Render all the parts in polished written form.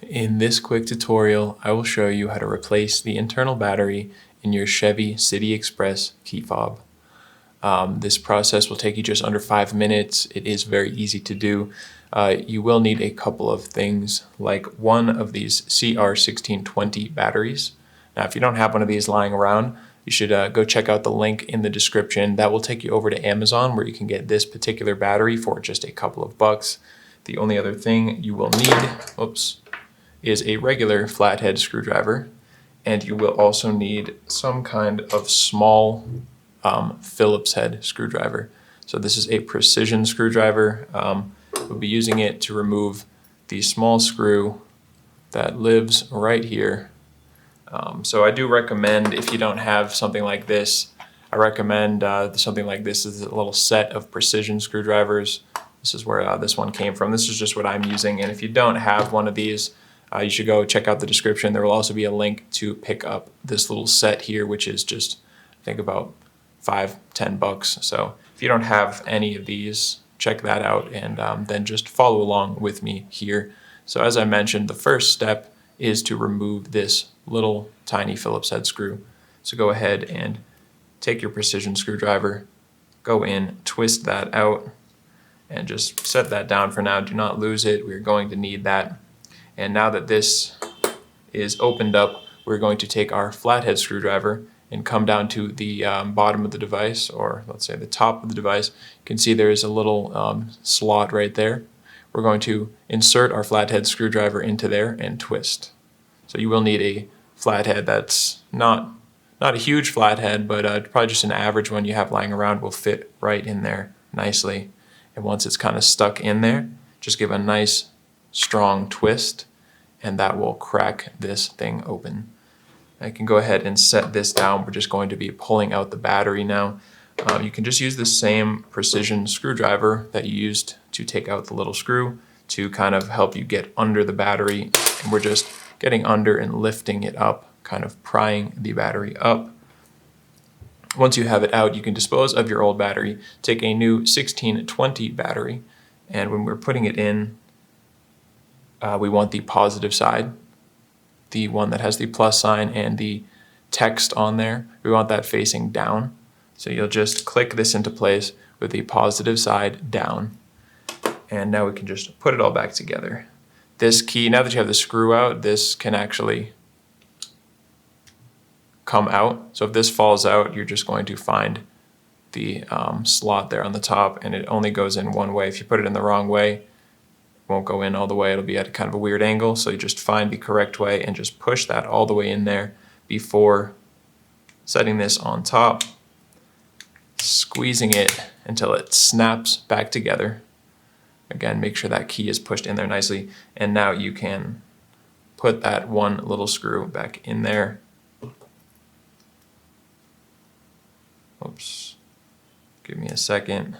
In this quick tutorial, I will show you how to replace the internal battery in your Chevy City Express key fob. This process will take you just under 5 minutes. It is very easy to do. You will need a couple of things, like one of these CR1620 batteries. Now, if you don't have one of these lying around, you should go check out the link in the description. That will take you over to Amazon, where you can get this particular battery for just a couple of bucks. The only other thing you will need, is a regular flathead screwdriver, and you will also need some kind of small Phillips head screwdriver. So this is a precision screwdriver. We'll be using it to remove the small screw that lives right here. So I do recommend, if you don't have something like this, I recommend something like this. Is a little set of precision screwdrivers. This is where this one came from. This is just what I'm using, and if you don't have one of these, you should go check out the description. There will also be a link to pick up this little set here, which is just, I think, about $5-10. So if you don't have any of these, check that out, and then just follow along with me here. So as I mentioned, the first step is to remove this little tiny Phillips head screw. So go ahead and take your precision screwdriver, go in, twist that out, and just set that down for now. Do not lose it. We're going to need that. And now that this is opened up, we're going to take our flathead screwdriver and come down to the bottom of the device, or let's say the top of the device. You can see there is a little slot right there. We're going to insert our flathead screwdriver into there and twist. So you will need a flathead that's not a huge flathead, but probably just an average one you have lying around will fit right in there nicely. And once it's kind of stuck in there, just give a nice strong twist, and that will crack this thing open. I can go ahead and set this down. We're just going to be pulling out the battery now. You can just use the same precision screwdriver that you used to take out the little screw to kind of help you get under the battery. And we're just getting under and lifting it up, kind of prying the battery up. Once you have it out, you can dispose of your old battery, take a new 1620 battery, and when we're putting it in, we want the positive side, the one that has the plus sign and the text on there. We want that facing down. So you'll just click this into place with the positive side down. And now we can just put it all back together. This key, now that you have the screw out, this can actually come out. So if this falls out, you're just going to find the slot there on the top, and it only goes in one way. If you put it in the wrong way, won't go in all the way. It'll be at kind of a weird angle. So you just find the correct way and just push that all the way in there before setting this on top, squeezing it until it snaps back together. Again, make sure that key is pushed in there nicely. And now you can put that one little screw back in there. Oops, give me a second.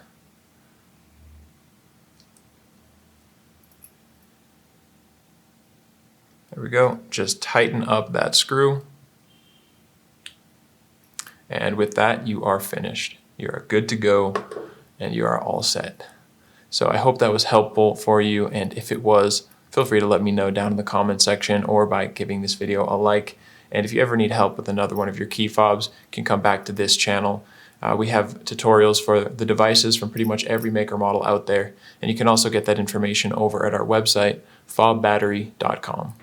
There we go. Just tighten up that screw. And with that, you are finished. You are good to go, and you are all set. So I hope that was helpful for you, and if it was, feel free to let me know down in the comment section or by giving this video a like. And if you ever need help with another one of your key fobs, you can come back to this channel. We have tutorials for the devices from pretty much every maker model out there, and you can also get that information over at our website, fobbattery.com.